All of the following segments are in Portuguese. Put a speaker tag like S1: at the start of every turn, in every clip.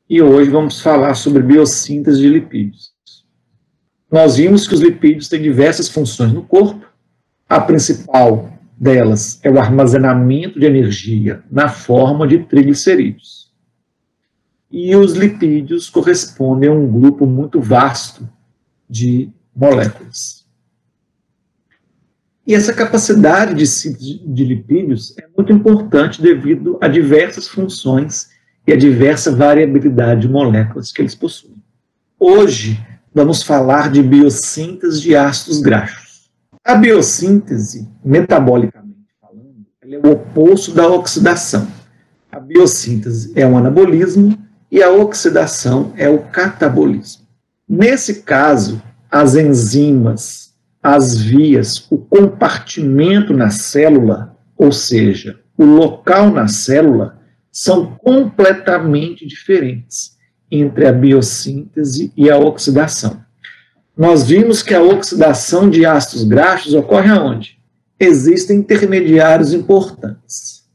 S1: e hoje vamos falar sobre biossíntese de lipídios. Nós vimos que os lipídios têm diversas funções no corpo. A principal delas é o armazenamento de energia na forma de triglicerídeos. E os lipídios correspondem a um grupo muito vasto de moléculas. E essa capacidade de síntese de lipídios é muito importante devido a diversas funções e a diversa variabilidade de moléculas que eles possuem. Hoje, vamos falar de biossíntese de ácidos graxos. A biossíntese, metabolicamente falando, ela é o oposto da oxidação. A biossíntese é um anabolismo e a oxidação é o catabolismo. Nesse caso, as enzimas, as vias, o compartimento na célula, ou seja, o local na célula, são completamente diferentes entre a biossíntese e a oxidação. Nós vimos que a oxidação de ácidos graxos ocorre aonde? Existem intermediários importantes.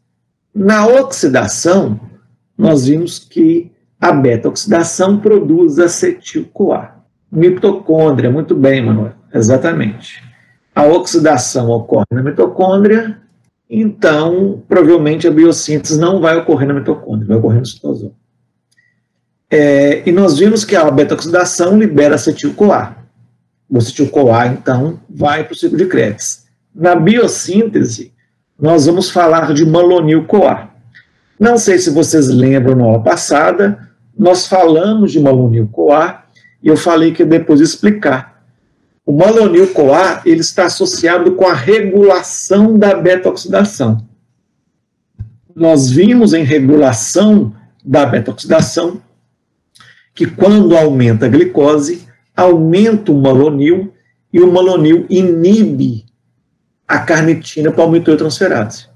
S1: Na oxidação, nós vimos que a beta-oxidação produz acetil-CoA. Mitocôndria, muito bem, Manuel, exatamente. A oxidação ocorre na mitocôndria, então, provavelmente, a biossíntese não vai ocorrer na mitocôndria, vai ocorrer no citosol. E nós vimos que a beta-oxidação libera acetil-CoA. O acetil-CoA, então, vai para o ciclo de Krebs. Na biossíntese, nós vamos falar de malonil-CoA. Não sei se vocês lembram, na aula passada, nós falamos de malonil-CoA e eu falei que depois explicar. O malonil-CoA ele está associado com a regulação da beta-oxidação. Nós vimos em regulação da beta-oxidação que quando aumenta a glicose, aumenta o malonil e o malonil inibe a carnitina palmitoiltransferase.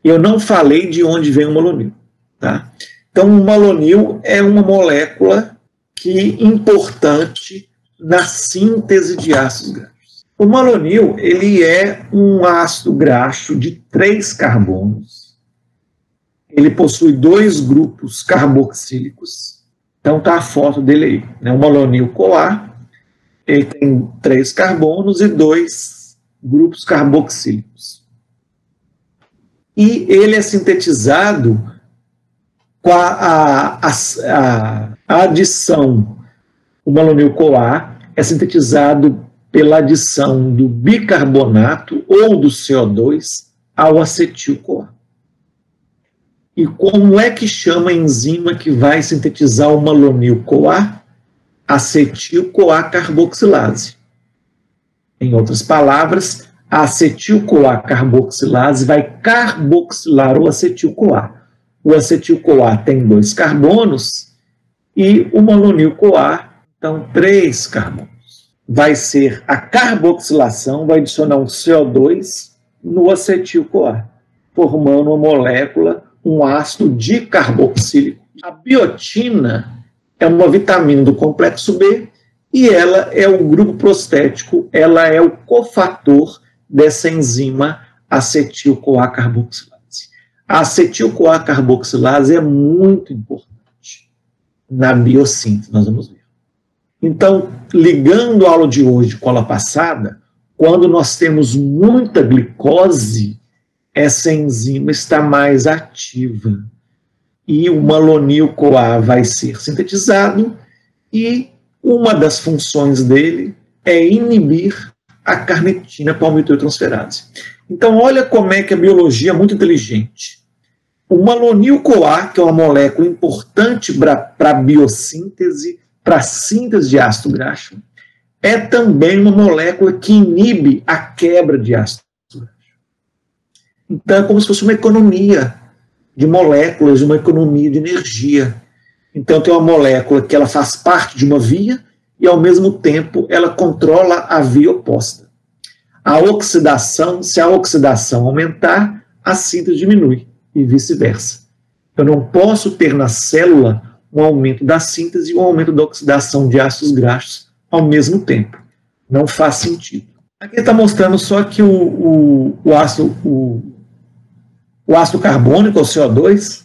S1: Eu não falei de onde vem o malonil. Tá? Então, o malonil é uma molécula importante na síntese de ácidos graxos. O malonil ele é um ácido graxo de 3 carbonos. Ele possui 2 grupos carboxílicos. Então está a foto dele aí, né? O malonil-CoA, ele tem 3 carbonos e 2 grupos carboxílicos. E ele é sintetizado com a adição. O malonil-CoA é sintetizado pela adição do bicarbonato ou do CO2 ao acetil-CoA. E como é que chama a enzima que vai sintetizar o malonil-CoA? Acetil-CoA carboxilase. Em outras palavras, a acetil-CoA carboxilase vai carboxilar o acetil-CoA. O acetil-CoA tem 2 carbonos e o malonil-CoA, então, 3 carbonos. Vai ser a carboxilação, vai adicionar um CO2 no acetil-CoA, formando uma molécula, um ácido dicarboxílico. A biotina é uma vitamina do complexo B e ela é o grupo prostético, ela é o cofator dessa enzima acetil-CoA carboxilase. A acetil-CoA carboxilase é muito importante na biossíntese, nós vamos ver. Então, ligando a aula de hoje com a aula passada, quando nós temos muita glicose, essa enzima está mais ativa. E o malonil-CoA vai ser sintetizado e uma das funções dele é inibir a carnitina palmitoiltransferase. Então, olha como é que a biologia é muito inteligente. O malonil-CoA, que é uma molécula importante para a biossíntese, para a síntese de ácido graxo, é também uma molécula que inibe a quebra de ácido graxo. Então, é como se fosse uma economia de moléculas, uma economia de energia. Então, tem uma molécula que ela faz parte de uma via e, ao mesmo tempo, ela controla a via oposta. A oxidação, se a oxidação aumentar, a síntese diminui e vice-versa. Eu não posso ter na célula um aumento da síntese e um aumento da oxidação de ácidos graxos ao mesmo tempo. Não faz sentido. Aqui está mostrando só que o ácido carbônico, o CO2,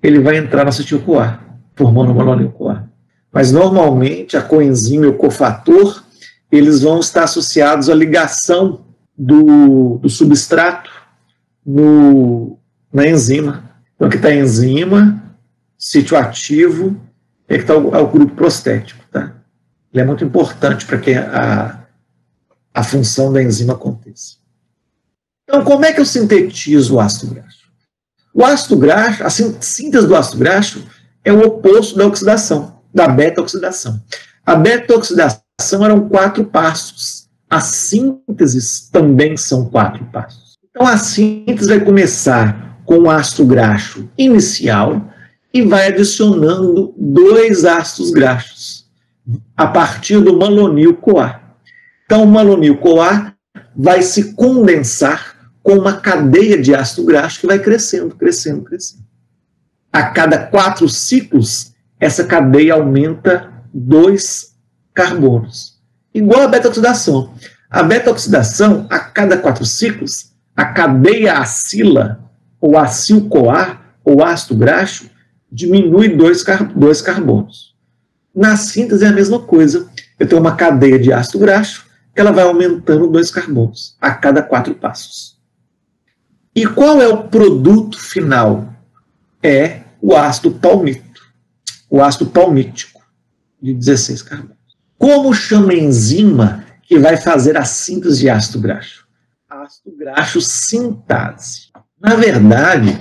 S1: ele vai entrar no acetil-CoA. por monomalonil-CoA. Mas, normalmente, a coenzima e o cofator, eles vão estar associados à ligação do substrato na enzima. Então, aqui está a enzima, sítio ativo, e aqui está o grupo prostético. Tá? Ele é muito importante para que a função da enzima aconteça. Então, como é que eu sintetizo o ácido graxo? O ácido graxo, a síntese do ácido graxo é o oposto da oxidação, da beta-oxidação. A beta-oxidação eram 4 passos. As sínteses também são 4 passos. Então, a síntese vai começar com o ácido graxo inicial e vai adicionando 2 ácidos graxos a partir do malonil-CoA. Então, o malonil-CoA vai se condensar com uma cadeia de ácido graxo que vai crescendo, crescendo, crescendo. A cada 4 ciclos, essa cadeia aumenta 2 carbonos. Igual a beta-oxidação. A beta-oxidação, a cada 4 ciclos, a cadeia acila, ou acil-CoA, ou ácido graxo, diminui 2 carbonos. Na síntese é a mesma coisa. Eu tenho uma cadeia de ácido graxo, que ela vai aumentando 2 carbonos a cada 4 passos. E qual é o produto final? É o ácido palmito, o ácido palmítico, de 16 carbonos. Como chama a enzima que vai fazer a síntese de ácido graxo? Ácido graxo sintase. Na verdade,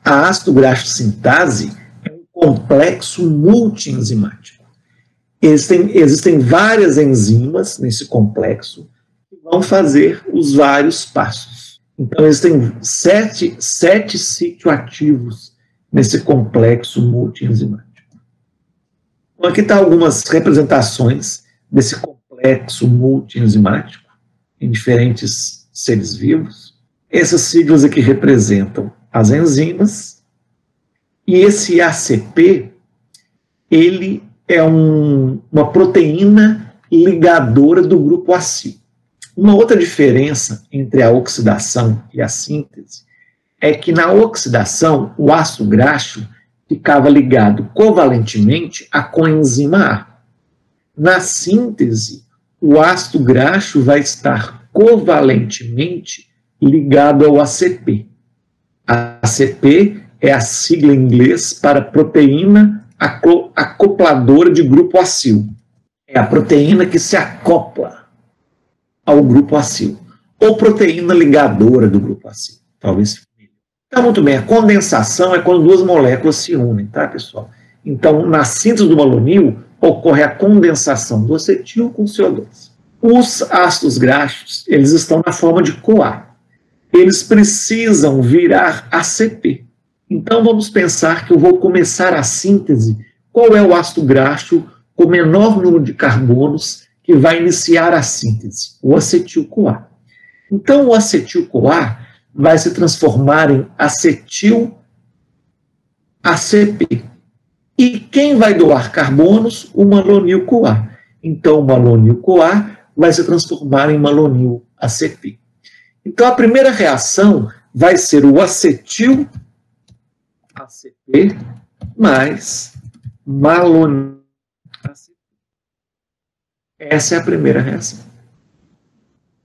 S1: a ácido graxo sintase é um complexo multienzimático. Existem várias enzimas nesse complexo que vão fazer os vários passos. Então, existem 7 sítio-ativos nesse complexo multienzimático. Então, aqui estão algumas representações desse complexo multienzimático em diferentes seres vivos. Essas siglas aqui representam as enzimas, e esse ACP, ele é uma proteína ligadora do grupo acil. Uma outra diferença entre a oxidação e a síntese é que na oxidação o ácido graxo ficava ligado covalentemente à coenzima A. Na síntese, o ácido graxo vai estar covalentemente ligado ao ACP. A ACP é a sigla em inglês para proteína acopladora de grupo acil. É a proteína que se acopla ao grupo acil. Ou proteína ligadora do grupo acil. Talvez. Então, muito bem, a condensação é quando 2 moléculas se unem, tá, pessoal? Então, na síntese do malonil, ocorre a condensação do acetil com CO2. Os ácidos graxos, eles estão na forma de CoA. Eles precisam virar ACP. Então, vamos pensar que eu vou começar a síntese. Qual é o ácido graxo com o menor número de carbonos que vai iniciar a síntese? O acetil-CoA. Então, o acetil-CoA vai se transformar em acetil-ACP. E quem vai doar carbonos? O malonil-CoA. Então, o malonil-CoA vai se transformar em malonil-ACP. Então, a primeira reação vai ser o acetil-ACP mais malonil-ACP. Essa é a primeira reação.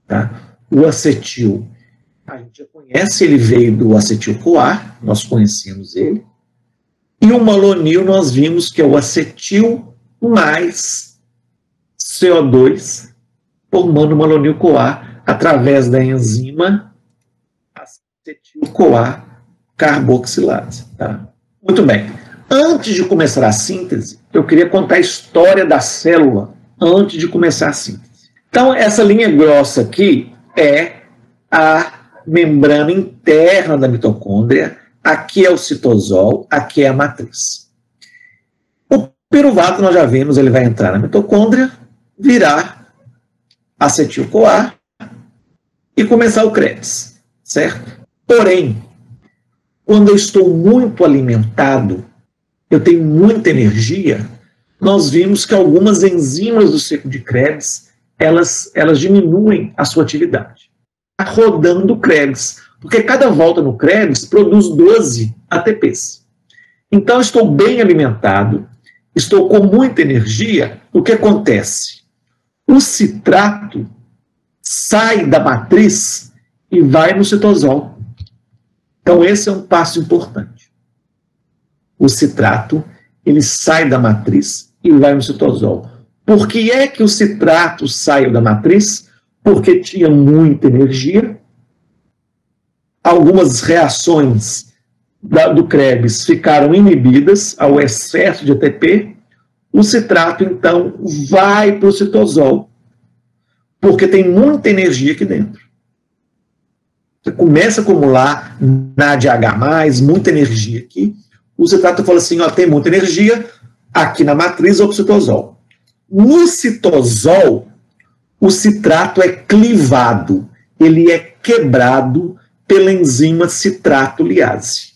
S1: Tá? O acetil, a gente já conhece, ele veio do acetil-CoA, nós conhecemos ele. E o malonil, nós vimos que é o acetil mais CO2 formando malonil-CoA através da enzima acetil-CoA carboxilase. Tá? Muito bem. Antes de começar a síntese, eu queria contar a história da célula antes de começar a síntese. Então, essa linha grossa aqui é a membrana interna da mitocôndria. Aqui é o citosol, aqui é a matriz. O piruvato, nós já vimos, ele vai entrar na mitocôndria, virar acetil-CoA e começar o Krebs, certo? Porém, quando eu estou muito alimentado, eu tenho muita energia, nós vimos que algumas enzimas do ciclo de Krebs, elas diminuem a sua atividade. Está rodando o Krebs, porque cada volta no Krebs produz 12 ATPs. Então, eu estou bem alimentado, estou com muita energia, o que acontece? O citrato sai da matriz e vai no citosol. Então, esse é um passo importante. O citrato, ele sai da matriz e vai no citosol. Por que é que o citrato saiu da matriz? Porque tinha muita energia. Algumas reações do Krebs ficaram inibidas ao excesso de ATP. O citrato, então, vai para o citosol, porque tem muita energia aqui dentro. Você começa a acumular NADH+, muita energia aqui. O citrato fala assim, ó, tem muita energia aqui na matriz ou para o citosol. No citosol, o citrato é clivado, ele é quebrado pela enzima citrato liase.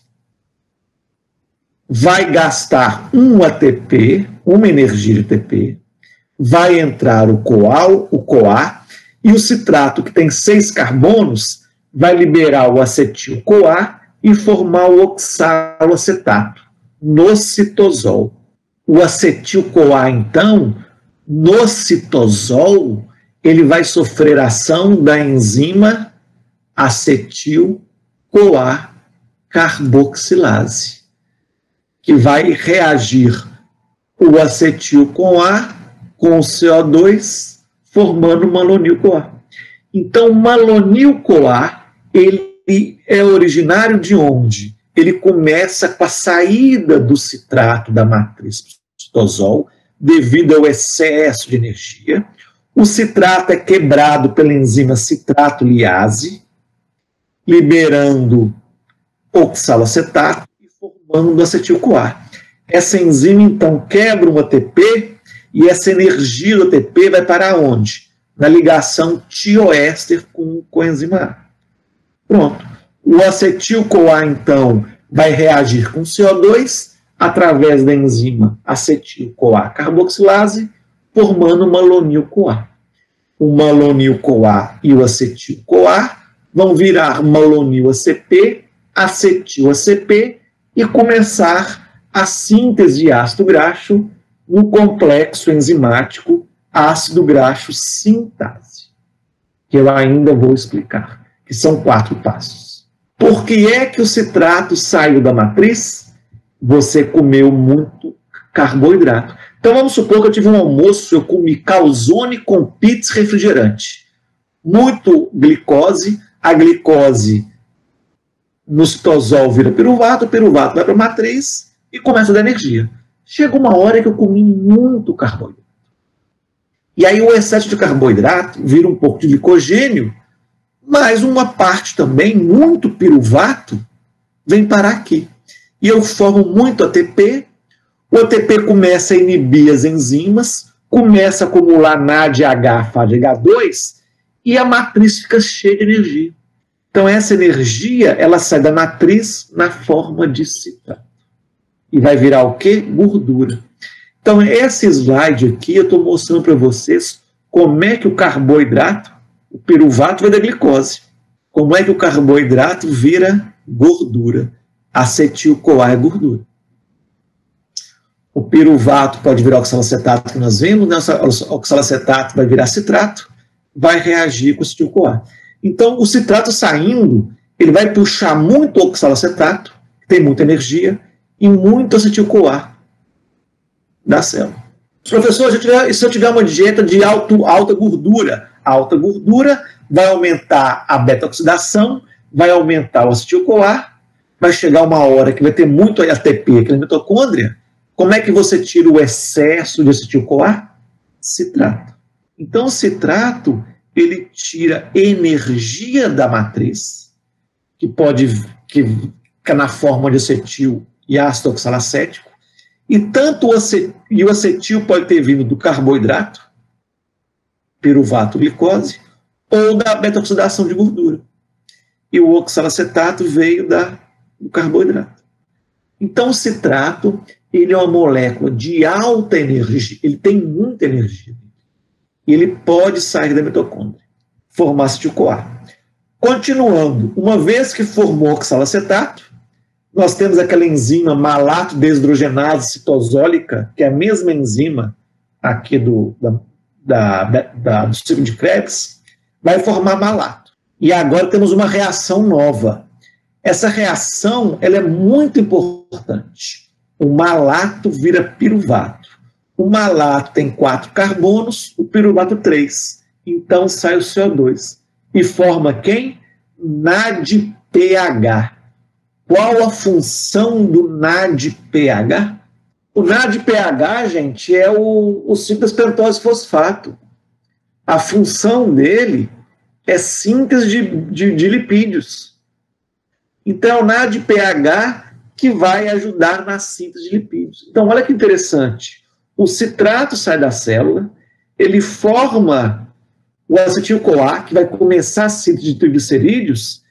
S1: Vai gastar um ATP, uma energia de ATP, vai entrar o CoA, e o citrato, que tem 6 carbonos, vai liberar o acetil-CoA e formar o oxaloacetato no citosol. O acetil-CoA, então, no citosol, ele vai sofrer ação da enzima acetil-CoA carboxilase, que vai reagir o acetil-CoA com o CO2, formando malonil-CoA. Então, o malonil-CoA, ele é originário de onde? Ele começa com a saída do citrato da matriz citosol, devido ao excesso de energia. O citrato é quebrado pela enzima citrato liase, liberando oxaloacetato e formando acetil-CoA. Essa enzima, então, quebra um ATP e essa energia do ATP vai para onde? Na ligação tioéster com o coenzima A. Pronto. O acetil-CoA, então, vai reagir com CO2 através da enzima acetil-CoA carboxilase, formando malonil-CoA. O malonil-CoA e o acetil-CoA vão virar malonil-ACP, acetil-ACP e começar a síntese de ácido graxo no complexo enzimático ácido graxo sintase, que eu ainda vou explicar, que são 4 passos. Por que é que o citrato saiu da matriz? Você comeu muito carboidrato. Então vamos supor que eu tive um almoço, eu comi calzone com pizza refrigerante. Muito glicose, a glicose no citosol vira piruvato, o piruvato vai para a matriz e começa a dar energia. Chega uma hora que eu comi muito carboidrato. E aí o excesso de carboidrato vira um pouco de glicogênio, mas uma parte também, muito piruvato, vem parar aqui. E eu formo muito ATP, o ATP começa a inibir as enzimas, começa a acumular NADH, FADH2, e a matriz fica cheia de energia. Então essa energia, ela sai da matriz na forma de citrato. E vai virar o quê? Gordura. Então esse slide aqui, eu estou mostrando para vocês como é que o carboidrato, o piruvato vai da glicose. Como é que o carboidrato vira gordura. Acetil-CoA é gordura. O piruvato pode virar oxalacetato, que nós vemos, né? O oxalacetato vai virar citrato, vai reagir com o acetil-CoA. Então, o citrato saindo, ele vai puxar muito oxalacetato, que tem muita energia, e muito acetil-CoA da célula. Professor, se eu tiver uma dieta de alta gordura vai aumentar a beta-oxidação, vai aumentar o acetil-CoA, vai chegar uma hora que vai ter muito ATP aqui na mitocôndria. Como é que você tira o excesso de acetil-CoA? Citrato. Então, o citrato, ele tira energia da matriz, que fica na forma de acetil e ácido oxalacético, e o acetil pode ter vindo do carboidrato, piruvato, glicose, ou da beta-oxidação de gordura. E o oxalacetato veio do carboidrato. Então, o citrato, ele é uma molécula de alta energia, ele tem muita energia. E ele pode sair da mitocôndria, formar acetil-CoA. Continuando, uma vez que formou oxalacetato, Nós temos aquela enzima malato desidrogenase citosólica, que é a mesma enzima aqui do ciclo de Krebs, vai formar malato. E agora temos uma reação nova. Essa reação ela é muito importante. O malato vira piruvato. O malato tem 4 carbonos, o piruvato 3. Então sai o CO2. E forma quem? NADPH. Qual a função do NADPH? O NADPH, gente, é o simples pentose fosfato. A função dele é síntese de lipídios. Então, é o NADPH que vai ajudar na síntese de lipídios. Então, olha que interessante. O citrato sai da célula, ele forma o acetil-CoA, que vai começar a síntese de triglicerídeos,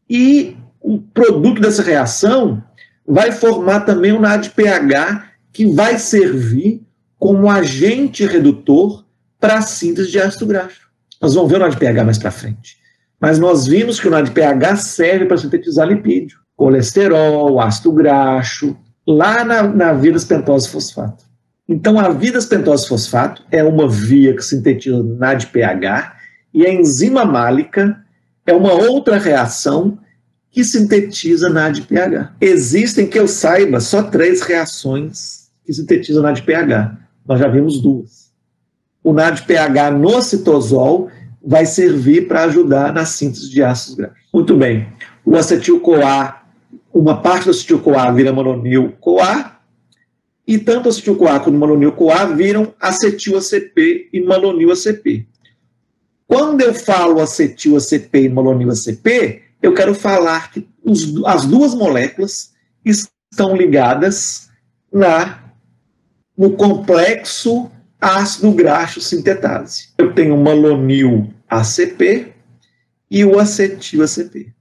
S1: e o produto dessa reação vai formar também o NADPH, que vai servir como agente redutor para a síntese de ácido graxo. Nós vamos ver o NADPH mais para frente. Mas nós vimos que o NADPH serve para sintetizar lipídio, colesterol, ácido graxo, lá na via das pentose fosfato. Então, a via das pentose fosfato é uma via que sintetiza NADPH, e a enzima málica é uma outra reação que sintetiza NADPH. Existem, que eu saiba, só 3 reações que sintetizam NADPH. Nós já vimos 2. O NADPH no citosol vai servir para ajudar na síntese de ácidos graxos. Muito bem. O acetil-CoA, uma parte do acetil-CoA vira malonil-CoA, e tanto o acetil-CoA quanto o malonil-CoA viram acetil-ACP e malonil-ACP. Quando eu falo acetil-ACP e malonil-ACP, eu quero falar que as duas moléculas estão ligadas no complexo ácido graxo sintetase. Eu tenho o malonil-ACP e o acetil-ACP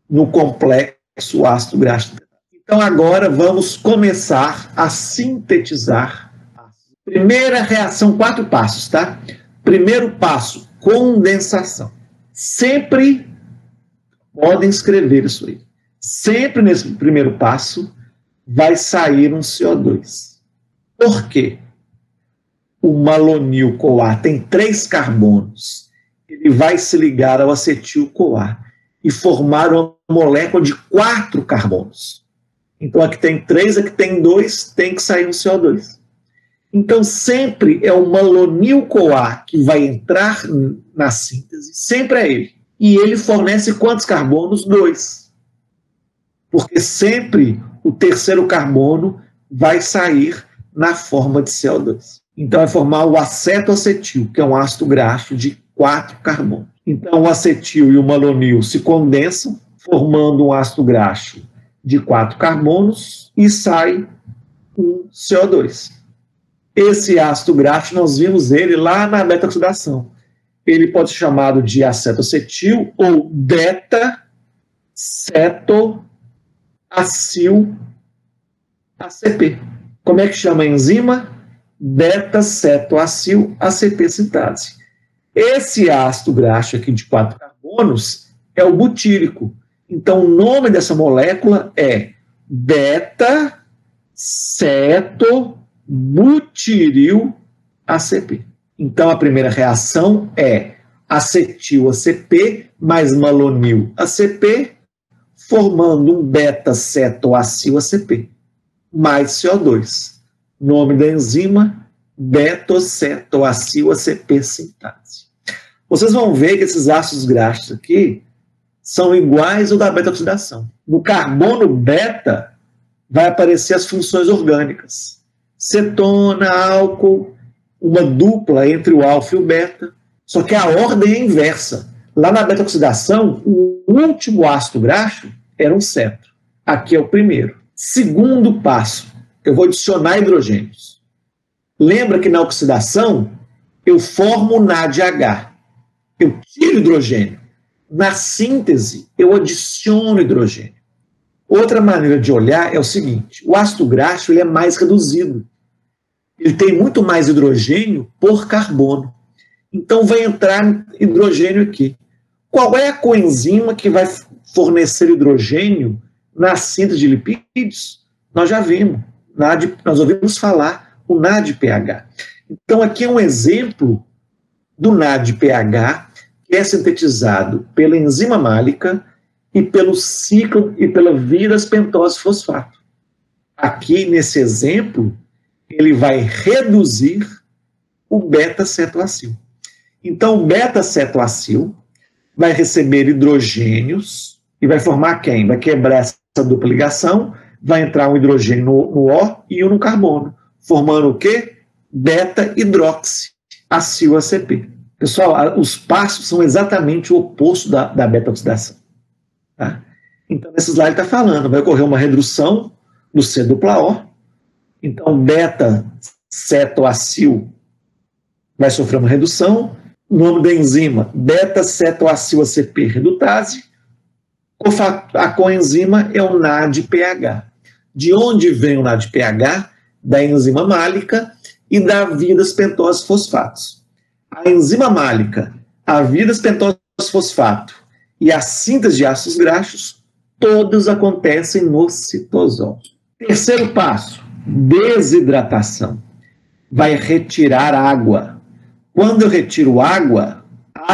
S1: no complexo ácido graxo sintetase. Então agora vamos começar a sintetizar. Primeira reação, 4 passos, tá? Primeiro passo, condensação. Sempre podem escrever isso aí. Sempre nesse primeiro passo vai sair um CO2. Por quê? O malonil-CoA tem 3 carbonos. Ele vai se ligar ao acetil-CoA e formar uma molécula de 4 carbonos. Então, aqui tem 3, aqui tem 2, tem que sair um CO2. Então, sempre é o malonil-CoA que vai entrar na síntese, sempre é ele. E ele fornece quantos carbonos? 2. Porque sempre o terceiro carbono vai sair na forma de CO2. Então, vai formar o acetoacetil, que é um ácido graxo de 4 carbonos. Então, o acetil e o malonil se condensam, formando um ácido graxo de 4 carbonos, e sai um CO2. Esse ácido graxo, nós vimos ele lá na beta-oxidação. Ele pode ser chamado de acetoacetil ou beta-cetoacil-ACP. Como é que chama a enzima? Beta-cetoacil-ACP sintase. Esse ácido graxo aqui de 4 carbonos é o butírico. Então, o nome dessa molécula é beta-cetobutiril-ACP. Então, a primeira reação é acetil-ACP mais malonil-ACP, formando um beta-cetoacil-ACP, mais CO2. Nome da enzima, beta-cetoacil-ACP sintase. Vocês vão ver que esses ácidos graxos aqui são iguais ao da beta-oxidação. No carbono beta, vai aparecer as funções orgânicas. Cetona, álcool, uma dupla entre o alfa e o beta, só que a ordem é inversa. Lá na beta-oxidação, o último ácido graxo era um ceto. Aqui é o primeiro. Segundo passo, eu vou adicionar hidrogênios. Lembra que na oxidação, eu formo o NADH. Eu tiro hidrogênio. Na síntese, eu adiciono hidrogênio. Outra maneira de olhar é o seguinte: o ácido graxo ele é mais reduzido. Ele tem muito mais hidrogênio por carbono. Então, vai entrar hidrogênio aqui. Qual é a coenzima que vai fornecer hidrogênio Na síntese de lipídios, nós já vimos, nós ouvimos falar o NADPH. Então, aqui é um exemplo do NADPH, que é sintetizado pela enzima málica e pelo ciclo e pela vírus pentose fosfato. Aqui, nesse exemplo, ele vai reduzir o beta-cetoacil. Então, o beta-cetoacil vai receber hidrogênios e vai formar quem? Vai quebrar essa dupla ligação, vai entrar um hidrogênio no O e um no carbono, formando o quê? Beta-hidroxiacil-ACP. Pessoal, os passos são exatamente o oposto da beta-oxidação. Tá? Então, nesse slide está falando, vai ocorrer uma redução do C-dupla-O, então beta-cetoacil vai sofrer uma redução, o nome da enzima, beta-cetoacil-ACP redutase, a coenzima é o NADPH. De onde vem o NADPH? Da enzima málica e da vírus pentose fosfatos. A enzima málica, a vírus pentose fosfato e a síntese de ácidos graxos, todos acontecem no citosol. Terceiro passo, desidratação. Vai retirar água. Quando eu retiro água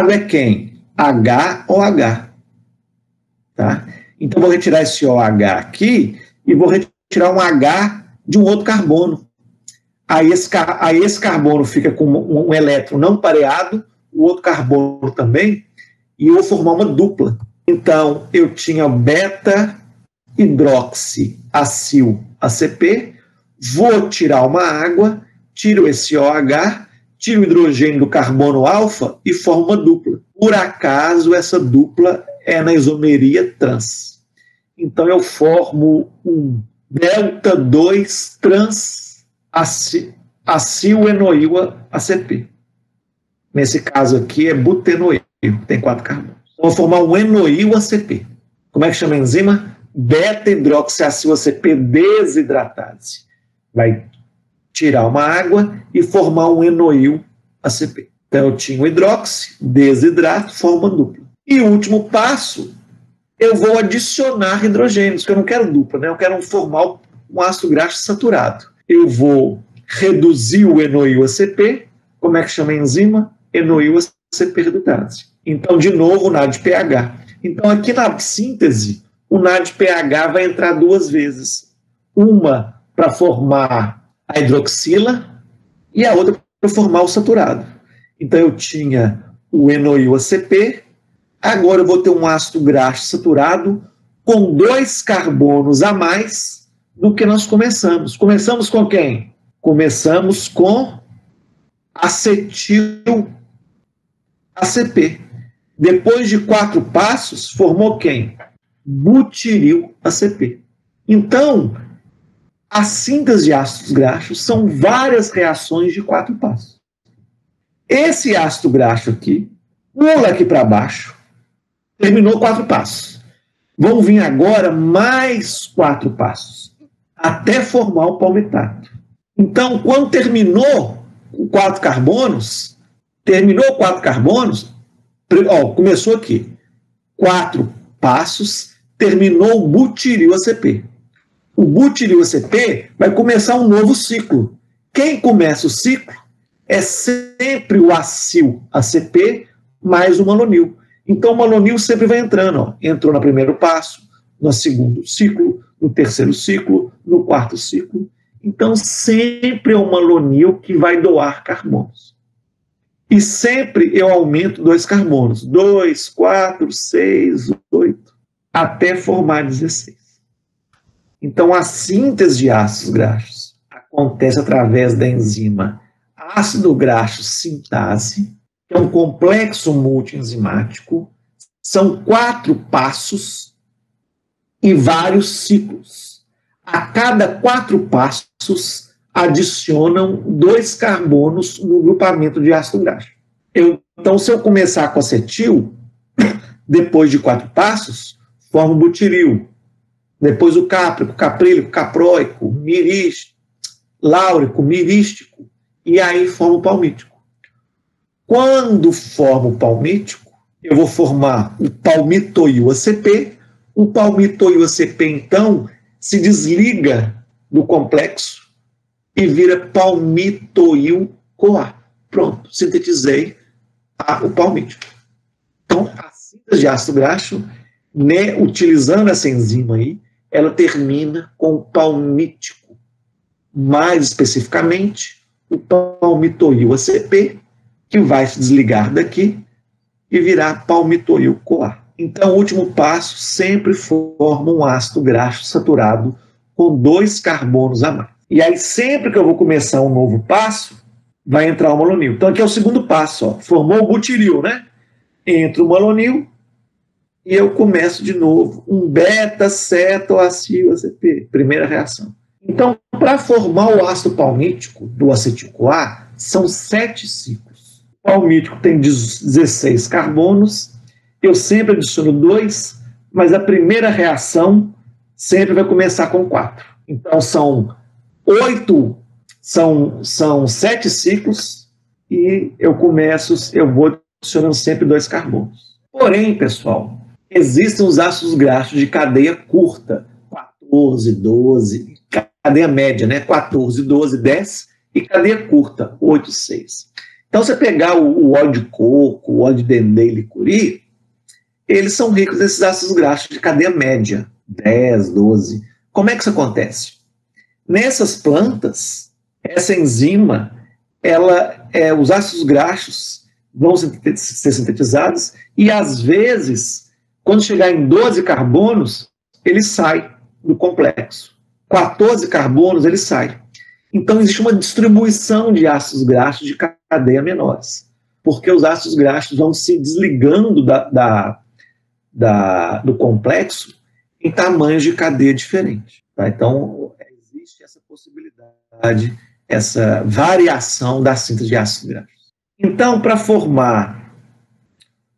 S1: é quem? HOH. Tá? Então, vou retirar esse OH aqui e vou retirar um H de um outro carbono. Aí esse carbono fica com um elétron não pareado, o outro carbono também, e eu vou formar uma dupla. Então, eu tinha beta-hidroxiacil-ACP, vou tirar uma água, tiro esse OH, tiro o hidrogênio do carbono alfa e formo uma dupla. Por acaso, essa dupla é na isomeria trans. Então, eu formo um delta-2 trans-acil-enoil-ACP. Nesse caso aqui é butenoil, tem 4 carbonos. Então, vou formar um enoil-ACP. Como é que chama a enzima? Beta-hidroxiacil-ACP desidratase. Vai tirar uma água e formar um enoil-ACP. Então, eu tinha o hidroxi, desidrato, forma dupla. E o último passo, eu vou adicionar hidrogênios, porque eu não quero dupla, né? Eu quero formar um ácido graxo saturado. Eu vou reduzir o enoil-ACP, como é que chama a enzima? Enoil-ACP redutase. Então, de novo, o NADPH. Então, aqui na síntese, o NADPH vai entrar 2 vezes. Uma para formar a hidroxila e a outra para formar o saturado. Então, eu tinha o enoil-ACP, agora eu vou ter um ácido graxo saturado com 2 carbonos a mais do que nós começamos. Começamos com quem? Começamos com acetil-ACP. Depois de 4 passos, formou quem? Butiril-ACP. Então, a síntese de ácidos graxos são várias reações de 4 passos. Esse ácido graxo aqui, pula aqui para baixo, terminou 4 passos. Vão vir agora mais 4 passos, até formar o palmitato. Então, quando terminou 4 carbonos, começou aqui, 4 passos, terminou o butiril-ACP. O butiril-ACP vai começar um novo ciclo. Quem começa o ciclo é sempre o acil-ACP mais o malonil. Então, o malonil sempre vai entrando. Ó. Entrou no primeiro passo, no segundo ciclo, no terceiro ciclo, no quarto ciclo. Então, sempre é o malonil que vai doar carbonos. E sempre eu aumento 2 carbonos. 2, 4, 6, 8, até formar 16. Então, a síntese de ácidos graxos acontece através da enzima ácido graxo sintase, que é um complexo multienzimático, são 4 passos e vários ciclos. A cada 4 passos, adicionam 2 carbonos no grupamento de ácido graxo. Então, se eu começar com acetil, depois de 4 passos, formo butiril. Depois o cáprico, caprílico, capróico, mirístico, láurico, mirístico, e aí formo o palmítico. Quando formo o palmítico, eu vou formar o palmitoil-ACP O palmitoil ACP, então, se desliga do complexo e vira palmitoil-CoA. Pronto, sintetizei o palmítico. Então, a síntese de ácido graxo, né, utilizando essa enzima aí, ela termina com o palmítico. Mais especificamente, o palmitoil ACP, que vai se desligar daqui e virar palmitoil-CoA. Então, o último passo sempre forma um ácido graxo saturado com 2 carbonos a mais. E aí, sempre que eu vou começar um novo passo, vai entrar o malonil. Então, aqui é o segundo passo. Ó. Formou o butiril, né? Entra o malonil e eu começo de novo um beta-cetoacil ACP. Primeira reação. Então, para formar o ácido palmítico do acetil-CoA, são 7 ciclos. O palmítico tem 16 carbonos. Eu sempre adiciono 2, mas a primeira reação sempre vai começar com 4. Então, são 7 ciclos e eu vou adicionando sempre 2 carbonos. Porém, pessoal, existem os ácidos graxos de cadeia curta, 14, 12, cadeia média, né? 14, 12, 10 e cadeia curta, 8, 6. Então, você pegar o óleo de coco, o óleo de dendê e licuri, eles são ricos nesses ácidos graxos de cadeia média, 10, 12. Como é que isso acontece? Nessas plantas, essa enzima, os ácidos graxos vão ser sintetizados e, às vezes, quando chegar em 12 carbonos, ele sai do complexo. 14 carbonos, ele sai. Então, existe uma distribuição de ácidos graxos de cadeia menores, porque os ácidos graxos vão se desligando do complexo em tamanhos de cadeia diferentes. Tá? Então, existe essa possibilidade, essa variação da síntese de ácidos graxos. Então, para formar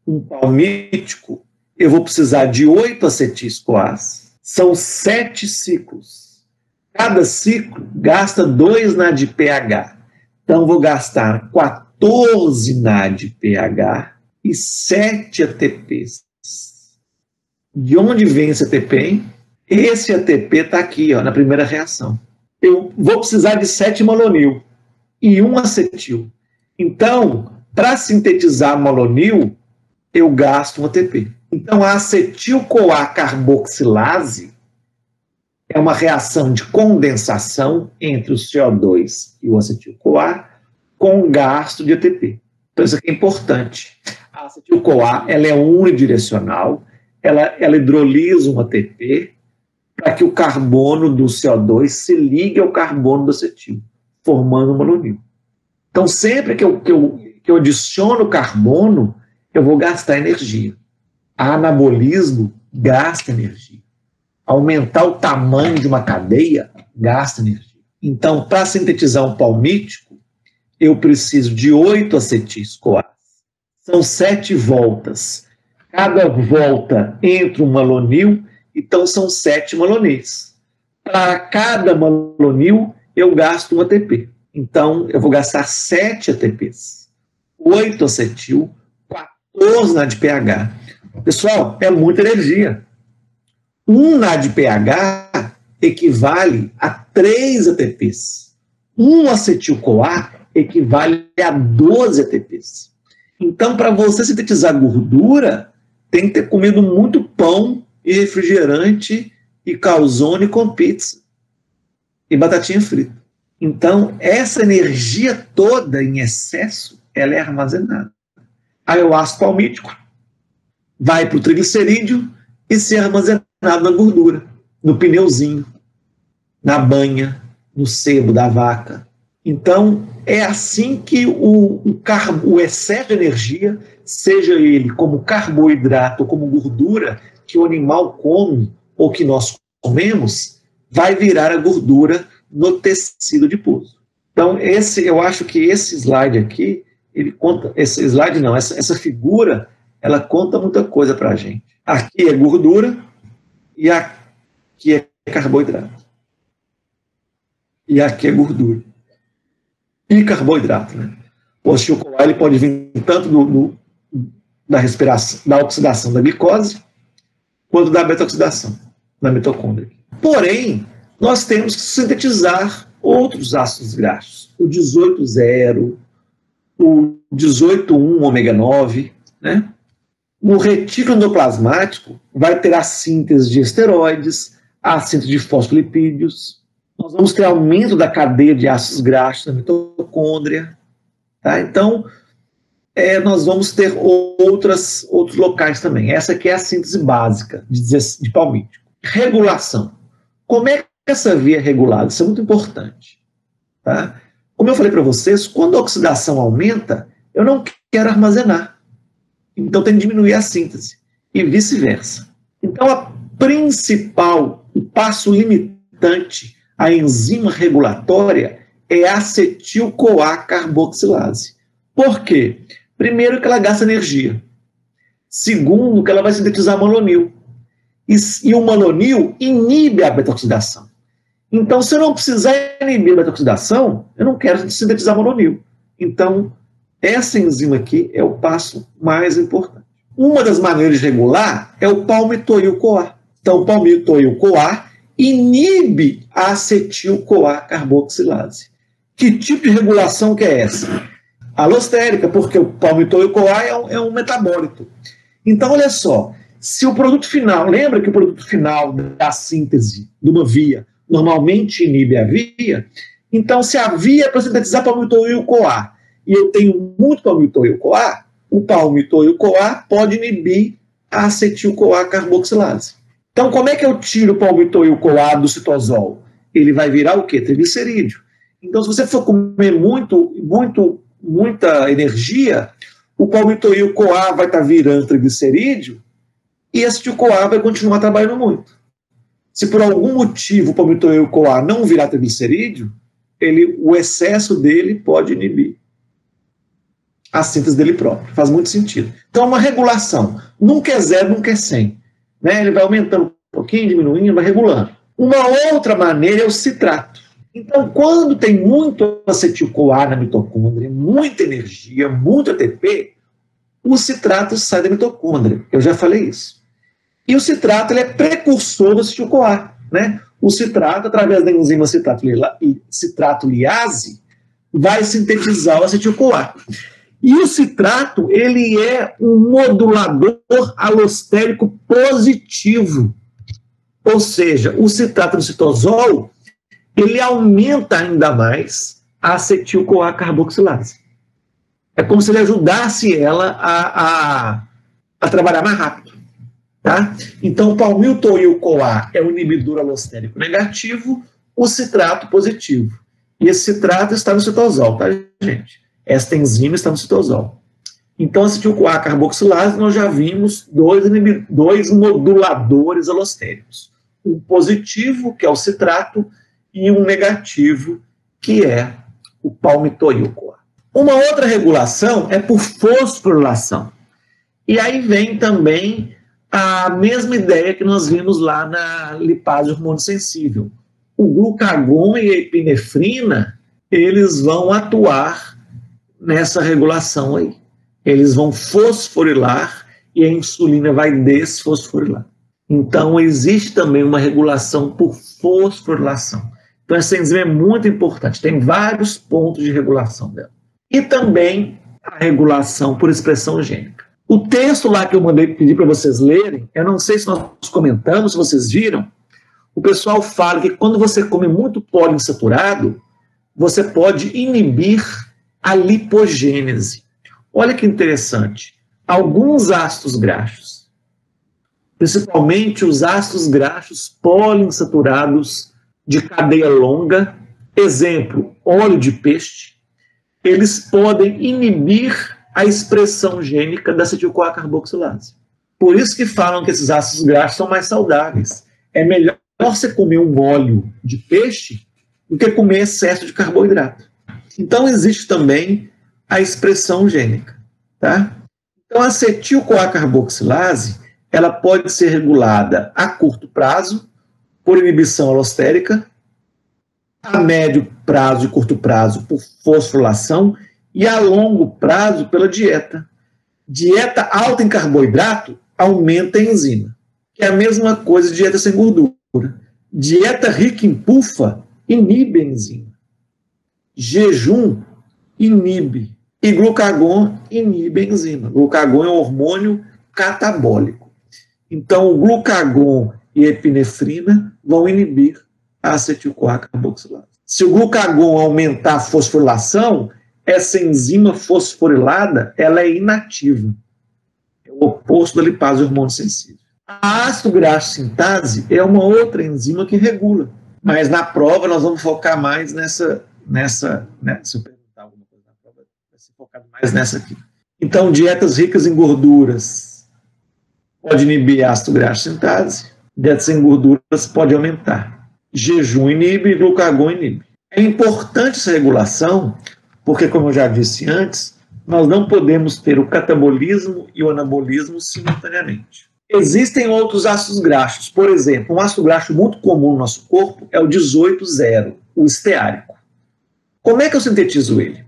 S1: um palmítico, eu vou precisar de 8 acetis-CoAs. São 7 ciclos. Cada ciclo gasta 2 NADPH. Então, vou gastar 14 NADPH e 7 ATPs. De onde vem esse ATP, hein? Esse ATP está aqui, ó, na primeira reação. Eu vou precisar de 7 malonil e 1 acetil. Então, para sintetizar malonil, eu gasto um ATP. Então, a acetil-CoA carboxilase é uma reação de condensação entre o CO2 e o acetil-CoA com gasto de ATP. Então, isso aqui é importante. A acetil-CoA ela é unidirecional, ela hidrolisa um ATP para que o carbono do CO2 se ligue ao carbono do acetil, formando um malonil. Então, sempre que eu adiciono carbono, eu vou gastar energia. Anabolismo gasta energia. Aumentar o tamanho de uma cadeia gasta energia. Então, para sintetizar um palmítico, eu preciso de 8 acetis-CoAs. São 7 voltas. Cada volta entra um malonil, então são 7 malonis. Para cada malonil, eu gasto um ATP. Então, eu vou gastar 7 ATPs. 8 acetil, 14 NADPH. Pessoal, é muita energia. 1 NADPH equivale a 3 ATPs. 1 acetil-CoA equivale a 12 ATPs. Então, para você sintetizar gordura, tem que ter comido muito pão e refrigerante e calzone com pizza e batatinha frita. Então, essa energia toda em excesso, ela é armazenada. Aí o ácido palmítico vai para o triglicerídeo e se armazenado na gordura, no pneuzinho, na banha, no sebo da vaca. Então, é assim que o excesso de energia, seja ele como carboidrato ou como gordura, que o animal come ou que nós comemos, vai virar a gordura no tecido adiposo. Então, eu acho que esse slide aqui, ele conta, esse slide não, essa figura, ela conta muita coisa para a gente. Aqui é gordura e aqui é carboidrato. E aqui é gordura. E carboidrato, né? O acetil-CoA ele pode vir tanto da respiração, da oxidação da glicose, quanto da beta-oxidação na mitocôndria. Porém, nós temos que sintetizar outros ácidos graxos, o 18,0, o 18,1 ômega 9, né? No retículo endoplasmático vai ter a síntese de esteroides, a síntese de fosfolipídios, nós vamos ter aumento da cadeia de ácidos graxos na mitocôndria, tá? Então, nós vamos ter outros locais também. Essa aqui é a síntese básica de palmítico. Regulação. Como é que essa via é regulada? Isso é muito importante, tá? Como eu falei para vocês, quando a oxidação aumenta, eu não quero armazenar. Então tem que diminuir a síntese e vice-versa. Então o passo limitante à enzima regulatória é a acetil-CoA carboxilase. Por quê? Primeiro, que ela gasta energia. Segundo, que ela vai sintetizar malonil. E o malonil inibe a beta-oxidação. Então, se eu não precisar inibir a beta-oxidação, eu não quero sintetizar malonil. Então, essa enzima aqui é o passo mais importante. Uma das maneiras de regular é o palmitoil-CoA. Então, o palmitoil-CoA inibe a acetil-CoA carboxilase. Que tipo de regulação que é essa? Alostérica, porque o palmitoil-CoA é um metabólito. Então, olha só, se o produto final, lembra que o produto final da síntese de uma via normalmente inibe a via, então se a via é para sintetizar palmitoil-CoA e eu tenho muito palmitoil-CoA, o palmitoil-CoA pode inibir a acetil-CoA carboxilase. Então, como é que eu tiro o palmitoil-CoA do citosol? Ele vai virar o quê? Triglicerídeo. Então, se você for comer muita energia, o palmitoil-CoA vai estar virando triglicerídeo e esse acetil-CoA vai continuar trabalhando muito. Se por algum motivo o palmitoil-CoA não virar triglicerídeo, o excesso dele pode inibir a síntese dele próprio. Faz muito sentido. Então, é uma regulação. Nunca é 0, nunca é 100. Né? Ele vai aumentando um pouquinho, diminuindo, vai regulando. Uma outra maneira é o citrato. Então, quando tem muito acetil-CoA na mitocôndria, muita energia, muito ATP, o citrato sai da mitocôndria. Eu já falei isso. E o citrato ele é precursor do acetil-CoA. Né? O citrato, através da enzima citrato liase, vai sintetizar o acetil-CoA. E o citrato ele é um modulador alostérico positivo. Ou seja, o citrato do citosol ele aumenta ainda mais a acetil-CoA carboxilase. É como se ele ajudasse ela a trabalhar mais rápido. Tá? Então, o palmitoil-CoA é o inibidor alostérico negativo, o citrato positivo. E esse citrato está no citosol, tá, gente? Esta enzima está no citosol. Então, a acetil-CoA carboxilase, nós já vimos dois moduladores alostéricos. Um positivo, que é o citrato, e um negativo, que é o palmitoil-CoA. Uma outra regulação é por fosforilação. E aí vem também a mesma ideia que nós vimos lá na lipase hormônio sensível. O glucagon e a epinefrina, eles vão atuar nessa regulação aí. Eles vão fosforilar e a insulina vai desfosforilar. Então, existe também uma regulação por fosforilação. Então, essa enzima é muito importante. Tem vários pontos de regulação dela. E também a regulação por expressão gênica. O texto lá que eu mandei pedir para vocês lerem, eu não sei se nós comentamos, se vocês viram, o pessoal fala que quando você come muito poliinsaturado, você pode inibir a lipogênese. Olha que interessante. Alguns ácidos graxos, principalmente os ácidos graxos poliinsaturados de cadeia longa, exemplo, óleo de peixe, eles podem inibir a expressão gênica da acetil-CoA carboxilase. Por isso que falam que esses ácidos graxos são mais saudáveis. É melhor você comer um óleo de peixe do que comer excesso de carboidrato. Então, existe também a expressão gênica. Tá? Então, a acetil-CoA carboxilase ela pode ser regulada a curto prazo, por inibição alostérica, a médio prazo e curto prazo por fosforilação e a longo prazo pela dieta. Dieta alta em carboidrato aumenta a enzima. que é a mesma coisa de dieta sem gordura. Dieta rica em PUFA inibe a enzima. Jejum inibe. E glucagon inibe a enzima. Glucagon é um hormônio catabólico. Então, o glucagon e a epinefrina vão inibir a acetil-CoA-carboxilase. Se o glucagon aumentar a fosforilação, essa enzima fosforilada ela é inativa. É o oposto da lipase hormônio sensível. A ácido graxo sintase é uma outra enzima que regula. Mas na prova nós vamos focar mais nessa se eu perguntar alguma coisa na prova, vai ser focado mais nessa aqui. Então, dietas ricas em gorduras pode inibir ácido graxo sintase, dietas sem gorduras pode aumentar. Jejum inibe, glucagon inibe. É importante essa regulação, porque, como eu já disse antes, nós não podemos ter o catabolismo e o anabolismo simultaneamente. Existem outros ácidos graxos. Por exemplo, um ácido graxo muito comum no nosso corpo é o 18,0, o esteárico. Como é que eu sintetizo ele?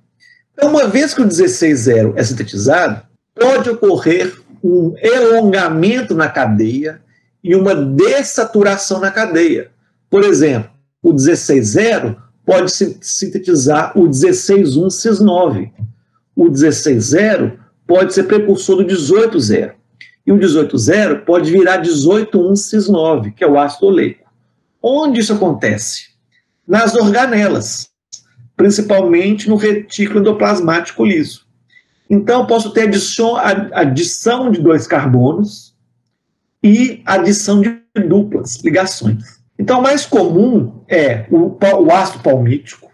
S1: Então, uma vez que o 16,0 é sintetizado, pode ocorrer um elongamento na cadeia e uma dessaturação na cadeia. Por exemplo, o 16,0 pode sintetizar o 16,1-cis9. O 16,0 pode ser precursor do 18,0. E o 18,0 pode virar 18,1-cis9, que é o ácido oleico. Onde isso acontece? Nas organelas, principalmente no retículo endoplasmático liso. Então, eu posso ter adição de 2 carbonos e adição de duplas ligações. Então, o mais comum é o ácido palmítico,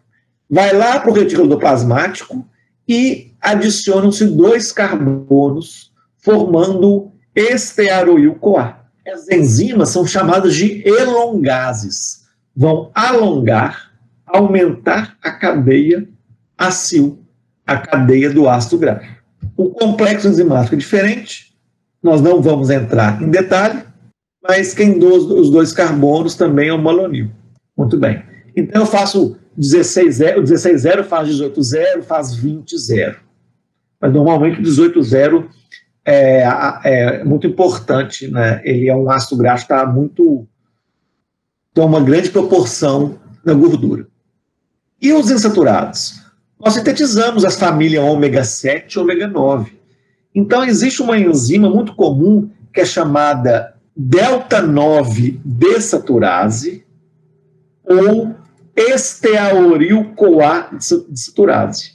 S1: vai lá para o retículo endoplasmático e adicionam-se 2 carbonos, formando estearoil-CoA. As enzimas são chamadas de elongases. Vão alongar, aumentar a cadeia acil, a cadeia do ácido graxo. O complexo enzimático é diferente, nós não vamos entrar em detalhe, mas quem doa os 2 carbonos também é o malonil. Muito bem. Então eu faço 16,0, o 16,0 faz 18,0, faz 20,0. Mas normalmente o 18,0 é muito importante, né? Ele é um ácido graxo que tem uma grande proporção na gordura. E os insaturados? Nós sintetizamos as famílias ômega 7 e ômega 9. Então, existe uma enzima muito comum que é chamada delta 9 desaturase ou estearoil-CoA desaturase.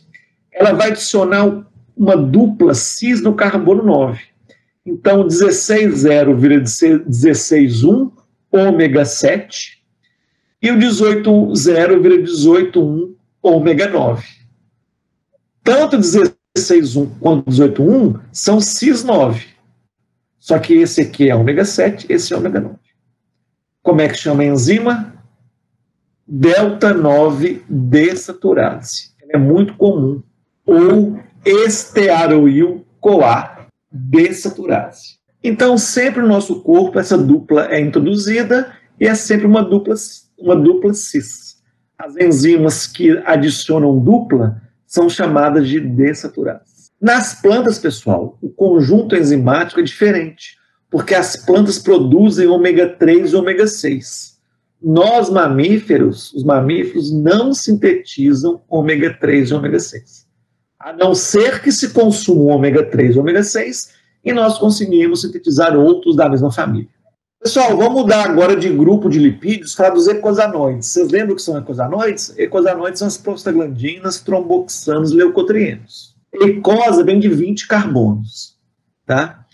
S1: Ela vai adicionar uma dupla cis no carbono 9. Então, 16,0 vira 16,1, ômega 7, e o 18,0 vira 18,1, ômega 9. Tanto 16,1 quanto 18,1 são cis9. Só que esse aqui é ômega 7, esse é ômega 9. Como é que chama a enzima? Delta 9 desaturase. Ela é muito comum. Ou estearoil-CoA desaturase. Então, sempre no nosso corpo, essa dupla é introduzida e é sempre uma dupla cis. As enzimas que adicionam dupla são chamadas de desaturases. Nas plantas, pessoal, o conjunto enzimático é diferente, porque as plantas produzem ômega 3 e ômega 6. Nós, mamíferos, os mamíferos não sintetizam ômega 3 e ômega 6. A não ser que se consuma ômega 3 e ômega 6, e nós conseguimos sintetizar outros da mesma família. Pessoal, vamos mudar agora de grupo de lipídios para os eicosanoides. Vocês lembram o que são eicosanoides? Eicosanoides são as prostaglandinas, tromboxanos, leucotrienos. Eicosa vem de 20 carbonos. Tá?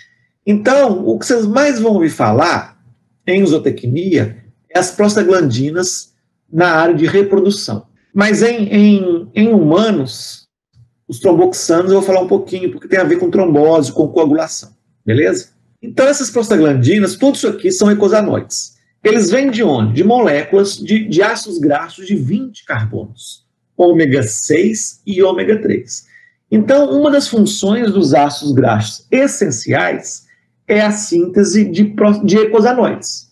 S1: Então, o que vocês mais vão ouvir falar em zootecnia é as prostaglandinas na área de reprodução. Mas em humanos, os tromboxanos eu vou falar um pouquinho, porque tem a ver com trombose, com coagulação. Beleza? Então, essas prostaglandinas, tudo isso aqui são eicosanoides. Eles vêm de onde? De moléculas de ácidos graxos de 20 carbonos. Ômega 6 e ômega 3. Então, uma das funções dos ácidos graxos essenciais é a síntese de eicosanoides,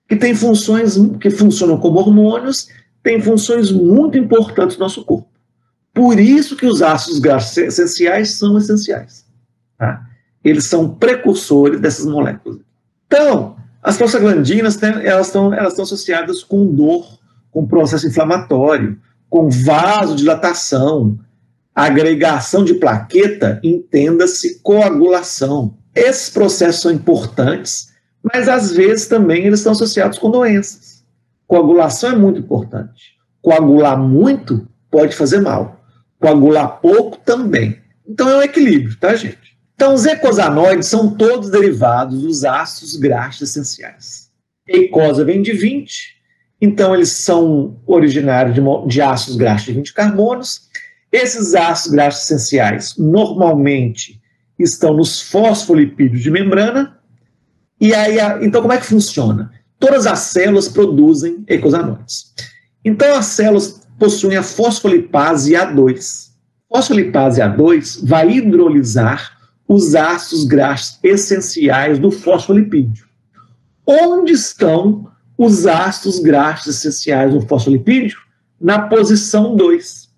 S1: que tem funções que funcionam como hormônios, tem funções muito importantes no nosso corpo. Por isso que os ácidos graxos essenciais são essenciais. Tá? Eles são precursores dessas moléculas. Então, as prostaglandinas elas estão associadas com dor, com processo inflamatório, com vasodilatação, agregação de plaqueta, entenda-se coagulação. Esses processos são importantes, mas às vezes também eles estão associados com doenças. Coagulação é muito importante. Coagular muito pode fazer mal. Coagular pouco também. Então é um equilíbrio, tá, gente? Então os eicosanoides são todos derivados dos ácidos graxos essenciais. Eicosa vem de 20, então eles são originários de ácidos graxos de 20 carbonos. Esses ácidos graxos essenciais normalmente estão nos fosfolipídios de membrana. E aí, então como é que funciona? Todas as células produzem eicosanoides. Então as células possuem a fosfolipase A2. Fosfolipase A2 vai hidrolisar os ácidos graxos essenciais do fosfolipídio. Onde estão os ácidos graxos essenciais do fosfolipídio? Na posição 2.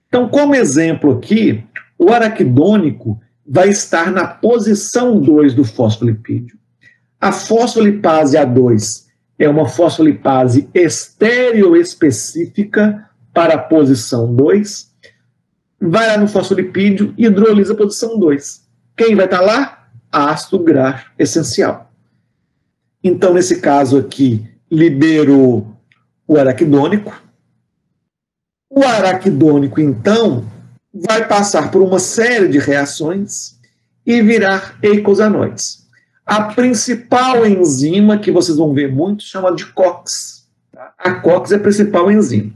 S1: Então, como exemplo aqui, o araquidônico vai estar na posição 2 do fosfolipídio. A fosfolipase A2 é uma fosfolipase estereoespecífica para a posição 2. Vai lá no fosfolipídio e hidrolisa a posição 2. Quem vai estar lá? Ácido graxo essencial. Então, nesse caso aqui, liberou o araquidônico. O araquidônico, então, vai passar por uma série de reações e virar eicosanoides. A principal enzima que vocês vão ver muito chama de COX. A COX é a principal enzima.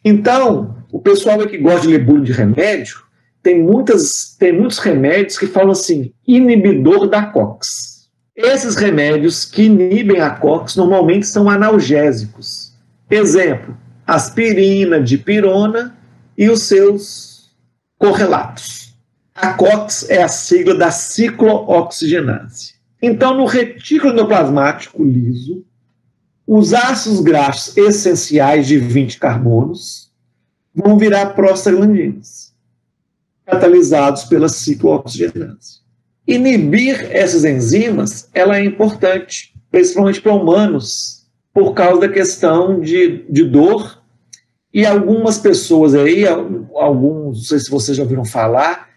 S1: Então, o pessoal que gosta de ler bula de remédio, tem muitos remédios que falam assim, inibidor da COX. Esses remédios que inibem a COX normalmente são analgésicos. Exemplo, aspirina, dipirona e os seus correlatos. A COX é a sigla da ciclooxigenase. Então, no retículo endoplasmático liso, os ácidos graxos essenciais de 20 carbonos vão virar prostaglandinas, catalisados pela ciclooxigenase. Inibir essas enzimas ela é importante, principalmente para humanos, por causa da questão de dor. E algumas pessoas aí, alguns, não sei se vocês já ouviram falar,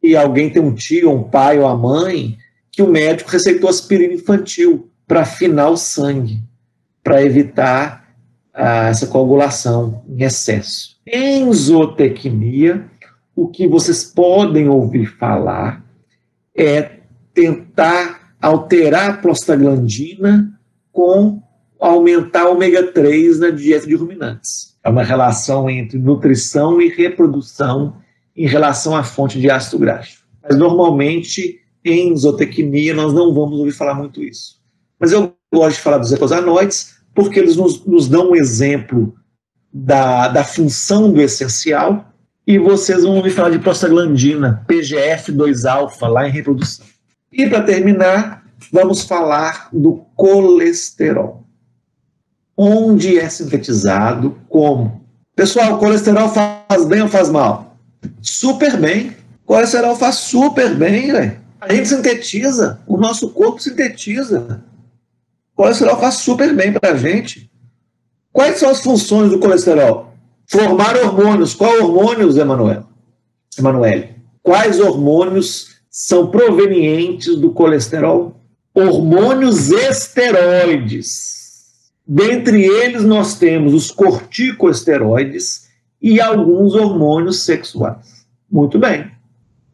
S1: e alguém tem um tio, um pai ou a mãe, que o médico receitou aspirina infantil para afinar o sangue, para evitar essa coagulação em excesso. Em zootecnia, o que vocês podem ouvir falar é tentar alterar a prostaglandina com aumentar o ômega 3 na dieta de ruminantes. É uma relação entre nutrição e reprodução em relação à fonte de ácido graxo. Mas, normalmente, em zootecnia, nós não vamos ouvir falar muito isso. Mas eu gosto de falar dos eicosanoides porque eles nos dão um exemplo da função do essencial, e vocês vão ouvir falar de prostaglandina, PGF2-alfa, lá em reprodução. E, para terminar, vamos falar do colesterol. Onde é sintetizado, como? Pessoal, o colesterol faz bem ou faz mal? Super bem. O colesterol faz super bem, velho. A gente sintetiza, o nosso corpo sintetiza. O colesterol faz super bem para a gente. Quais são as funções do colesterol? Formar hormônios. Qual hormônios, Emanuele? Quais hormônios são provenientes do colesterol? Hormônios esteroides. Dentre eles, nós temos os corticosteroides e alguns hormônios sexuais. Muito bem.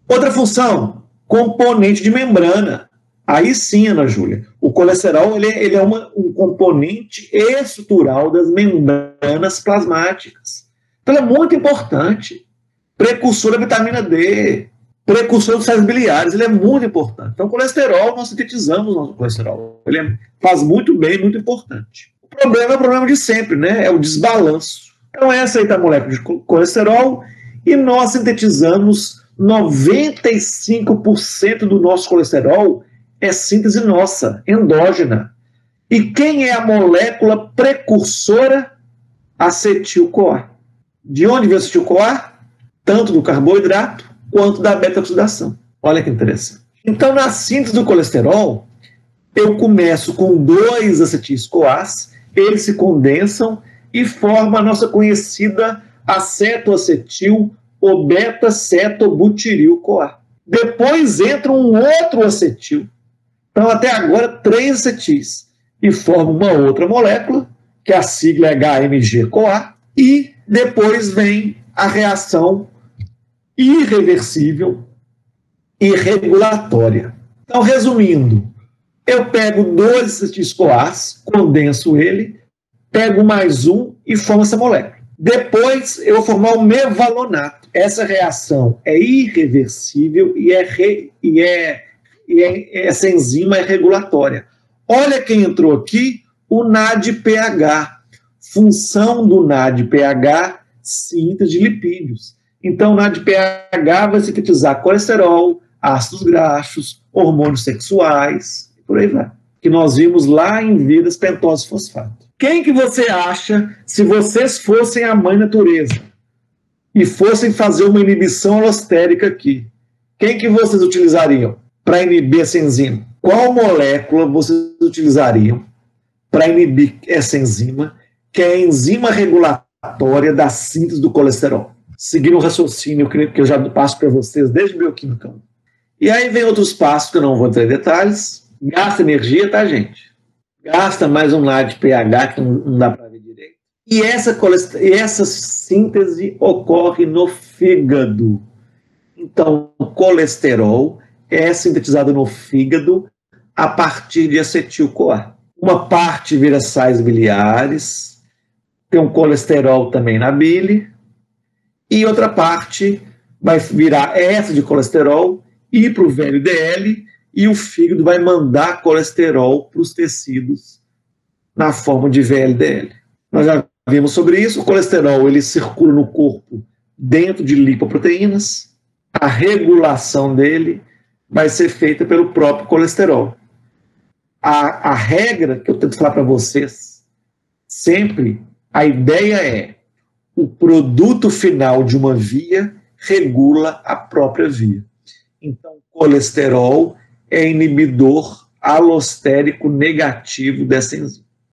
S1: Outra função, componente de membrana. Aí sim, Ana Júlia, o colesterol ele é um componente estrutural das membranas plasmáticas. Então, ele é muito importante. Precursor da vitamina D, precursor dos sais biliares, ele é muito importante. Então, o colesterol, nós sintetizamos o nosso colesterol. Ele faz muito bem, muito importante. O problema é o problema de sempre, né? É o desbalanço. Então, essa aí está a molécula de colesterol e nós sintetizamos 95% do nosso colesterol é síntese nossa, endógena. E quem é a molécula precursora? Acetil-CoA. De onde vem o acetil-CoA? Tanto do carboidrato quanto da beta-oxidação. Olha que interessante. Então, na síntese do colesterol, Eu começo com 2 acetis-CoAs, eles se condensam e formam a nossa conhecida acetoacetil ou beta-cetobutiril-CoA. Depois entra um outro acetil. Então, até agora, 3 acetis. E forma uma outra molécula, que a sigla é HMG-CoA, e depois vem a reação irreversível e regulatória. Então, resumindo, eu pego 2 acetis-CoAs, condenso ele, pego mais um e formo essa molécula. Depois eu vou formar o mevalonato. Essa reação é irreversível e essa enzima é regulatória. Olha quem entrou aqui, o NADPH. Função do NADPH, síntese de lipídios. Então, o NADPH vai sintetizar colesterol, ácidos graxos, hormônios sexuais, e por aí vai. Que nós vimos lá em vidas pentose fosfato. Quem que você acha, se vocês fossem a mãe natureza e fossem fazer uma inibição alostérica aqui, quem que vocês utilizariam para inibir essa enzima? Qual molécula vocês utilizariam para inibir essa enzima, que é a enzima regulatória da síntese do colesterol? Seguindo o raciocínio que eu já passo para vocês desde bioquímica. E aí vem outros passos que eu não vou entrar em detalhes. Gasta energia, tá, gente? Gasta mais um NADPH que não dá para ver direito. E essa síntese ocorre no fígado. Então, o colesterol é sintetizado no fígado a partir de acetil-CoA. Uma parte vira sais biliares, tem um colesterol também na bile, e outra parte vai virar essa de colesterol, ir para o VLDL, e o fígado vai mandar colesterol para os tecidos na forma de VLDL. Nós já vimos sobre isso. O colesterol ele circula no corpo dentro de lipoproteínas. A regulação dele vai ser feita pelo próprio colesterol. A regra que eu tento falar para vocês sempre, a ideia é o produto final de uma via regula a própria via. Então, o colesterol é inibidor alostérico negativo dessa enzima.